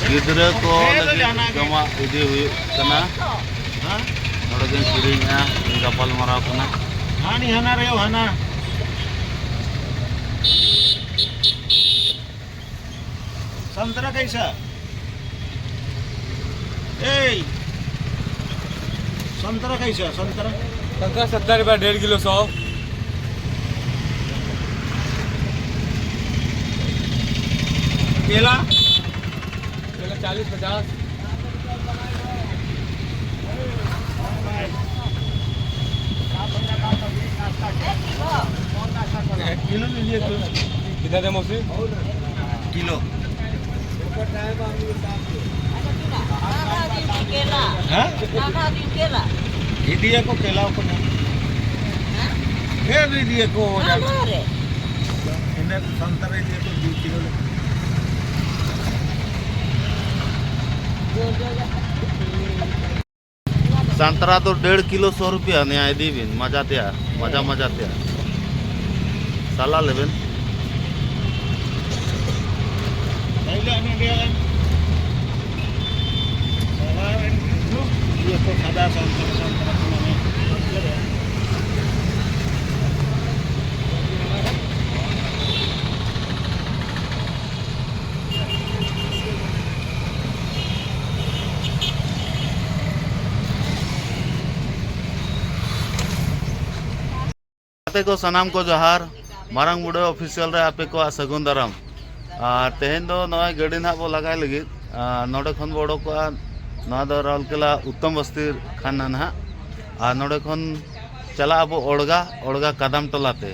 गिद्रा को जमा इदी हुई कना नोडे किरिंगा गपाल माराव कना हानी हना रे हना संतरा कैसा ए संतरा कैसा संतरा 70 रुपया 1.5 किलो 100 केला 40-50 किलो लीजिए कितना दे मौसी किलो दिए को केला को दिए को इन्हें संतरे दिए को 2 किलो संतरा तो 1.5 किलो 100 रुपया न्याय दीबिन मजा त्या मजा त्या साला लेबेन ये तो सादा संतरा को सनाम को जोहार मारंग बुढ़े ऑफिशियल रे आपे को सगुन दाराम तेहन दो नय गाड़ी ना बो लगाय लगी नोडे खन बड़ो को ना दो राउरकेला उत्तम बस्ती खाना ना नोडे खन चला अब ओड़गा कदम टोलाते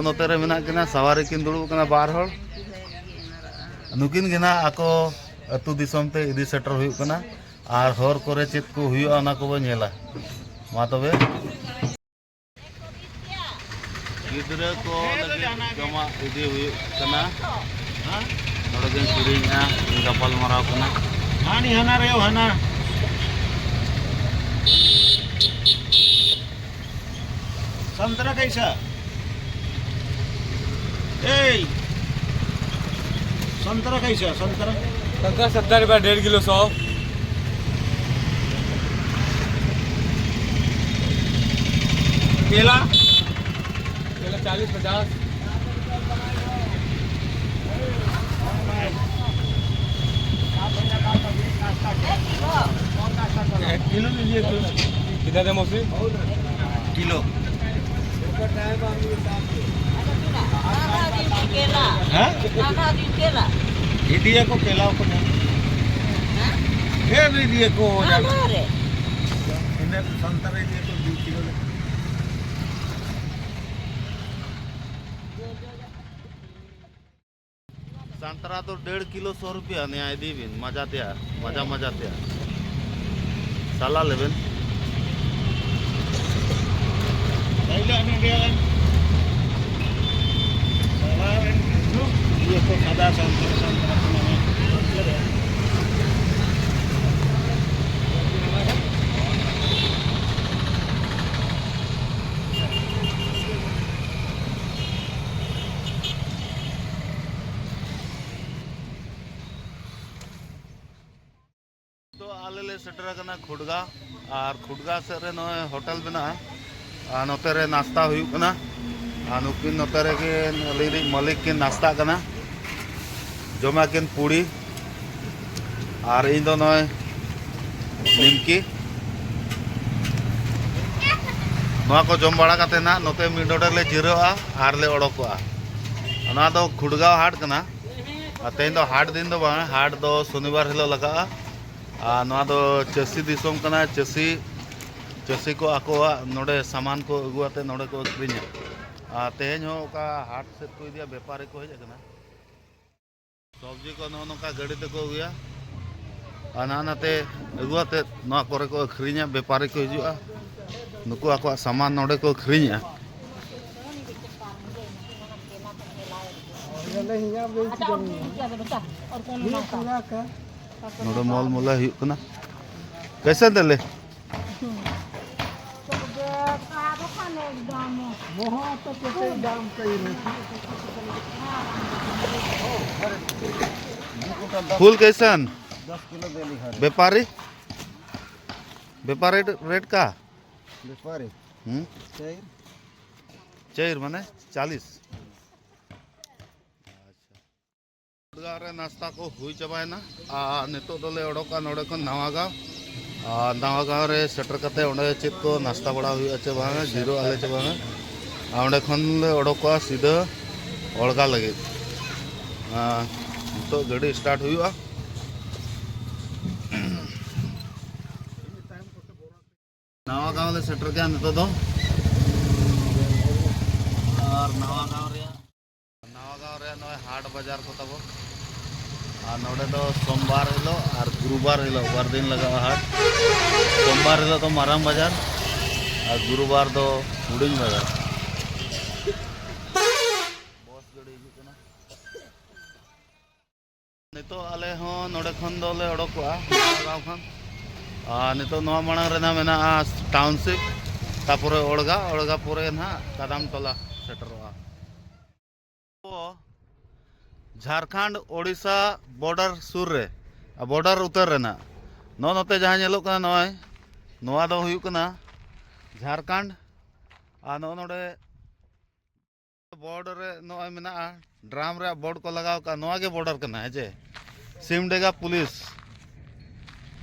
नोते रे मेना किना सवारी किन दुड़ुब कना बार हड़ नुकिन गिना आको अतु दिसम ते इदी सेटर हुई कना आर हर करे चेत को हुई ना को नेला मा तबे गिद्रा को जमा इदी हुई कना नोडे किरिंगा गपाल माराव कना हानी हना रे हना संतरा कैसा ए संतरा कैसा संतरा 70 रुपया 1.5 किलो 100 केला 40-50 किलो लीजिए कितना दे मौसी किलो दिए को केला को दिए को इन्हें संतरे दिए को 2 किलो संतरा तो 1.5 किलो 100 रुपया न्याय दीबिन मजा त्या मजा त्या साला लेबेन ये तो सादा संतरा तो आले सेटर कना खुडगा और खुडगा से रे नय होटल बना नोते रे नाश्ता हुई कना नुकिन नोते रे के लेरी मालिक के नाश्ता कना जमा किन पूड़ी और इन दो नय निमकी नवा को जम बड़ा काते ना नोते मिडोडे ले जिरोआ आर ले ओडोकोआ ना दो खुडगाव हाट कना तेन दो हाट दिन दो बांग हाट दो शनिवार हिलो लगा नवा दो चासी दिसोम कना चासी को आकोआ नोडे सामान को अगुआते नोडे को अक्रिञा तेहेन हो का हाट से को दिया व्यापारी को हेज कना सब्जी को नोका गाड़ी ते को अगुया नाते अगुआते नवा करे को अक्रिञा व्यापारी को हिजुआ नुकु आको सामान नोडे को अक्रिञा नोडे मॉल मोला हुई कना कैसे देले फुल कैसन 10 किलो दे ली है व्यापारी व्यापारी रेट का व्यापारी चाहिए चेर माने 40 रे नाश्ता को हुई चबायना नितो दोले ओडोका नोडे खन नवागांव रे सेटर कते ओंडे चेत को नाश्ता बड़ा हुई चे बांगा जीरो आले चे बांगा ओंडे खन ले ओडोका सीधा ओड़गा लगे तो गाड़ी स्टार्ट हुआ नवागांव ले सेटर गया नितो दो और नवागांव रे नय हाट बाजार को तब नोडे तो सोमवार हिलो और गुरुवार हिलो बार दिन लगा हाट सोमवार हिलो तो माराम बाजार और गुरुवार तो हुडिंग बाजार बस गड़ी हिजुग कना नितो आले हो नोडे खन दोले ओडोकवा गांव खन नितो नवा मांग रेना मेना टाउनशिप तापुरे ओड़गा पुरे ना कदम टोला सेटरवा झारखंड ओडिशा बॉर्डर सुर रे बॉर्डर उतर रेना नोते जहाँ नेलो कना नय नोआ दो हुयु कना झारखंड नोडे बॉर्डर रे नय मेना ड्राम रे बोर्ड को लगाव का नोआ के बॉर्डर कना है जे सिमडेगा पुलिस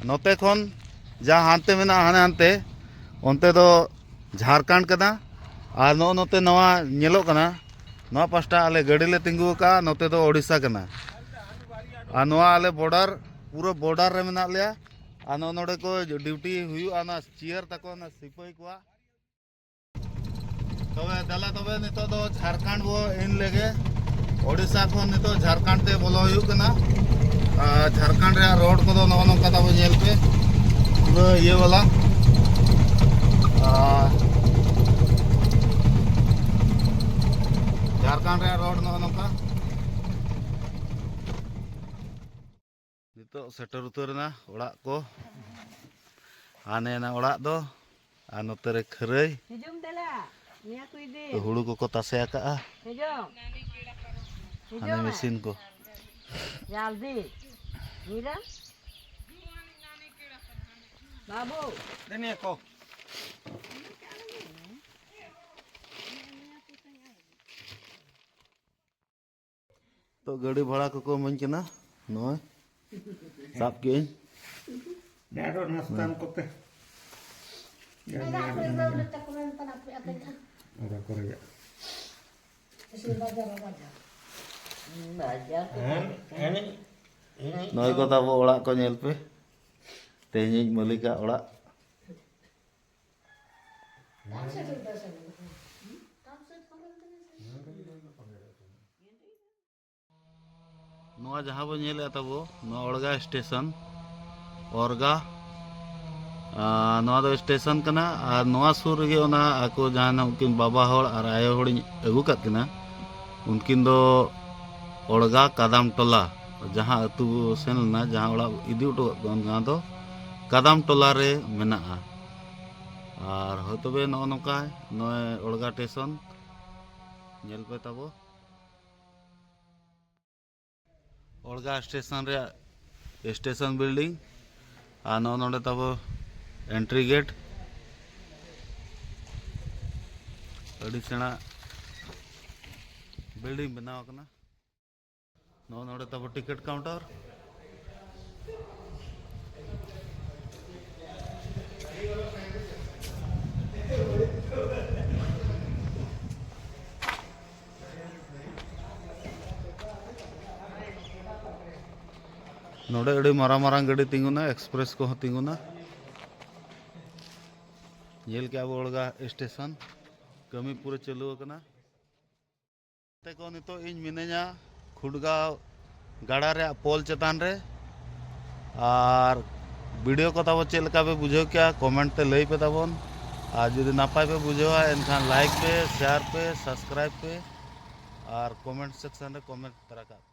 नोते खन जहाँ हानते मेना हाने हानते ओनते दो झारखंड कना नोते नवा नेलो कना नवा पास्टा आले गाड़ी ले तिंगु का नोते दो ओडिशा कना नवा आले बॉर्डर पूरा बॉर्डर रे मेना लिया नोडे को ड्यूटी हुआ ना चेयर तको ना सिपाही को तबे दला तबे नितो दो झारखंड वो इन लेगे ओडिशा को नितो झारखंड ते बोलो हुयु कना झारखंड रे रोड को दो नो नो का तबे जेल पे पूरा ये वाला झारखंड रे रोड नो नो का नितो सेटर उतरना ओड़ा को आने ना ओड़ा दो नोते रे खरई हिजुम देला निया को इदि तो हुड़ू को तासे आका हिजुम आने मशीन को जल्दी मीरा बाबू देने को तो गाड़ी भाड़ा को मन के ना नय साब के डारो नाश्ता कोते ada Korea नय को तब ओड़ा को नेल पे तेज मलिका ओड़ा जहाँ बो नेल तब ओड़गा स्टेशन ओरगा स्टेशन कना सुर रे आको जहाँ उनकिन बाबा होड़ और आयो होड़ अगू कद किना उनकिन दो ओड़गा कदम टोला जहाँ अतु सेन लना जहाँ ओड़ा इदी उटो गाँव दो कदम टोला रे मेना और हतबे नो नोका नय ओड़गा स्टेशन नेल पे तब ओड़गा स्टेशन रे स्टेशन बिल्डिंग नोडे तब एंट्री गेट अड़ी सेना बिल्डिंग बनाव कना नोडे तब टिकट काउंटर नोडे अड़ी मारांग गाड़ी तिंगुना एक्सप्रेस को तिंगुना जेल के अब ओड़गा स्टेशन कमी पूरे चालू कना ते को नितो इन मिनेजा खुडगांव गाड़ा रे पोल चतान रे और वीडियो को तब चेल का पे बुझो क्या कमेंट ते लई पे तबन और जुदी नापाय पे बुझोआ एनखान लाइक पे शेयर पे सब्सक्राइब पे और कमेंट सेक्शन रे कमेंट तरह का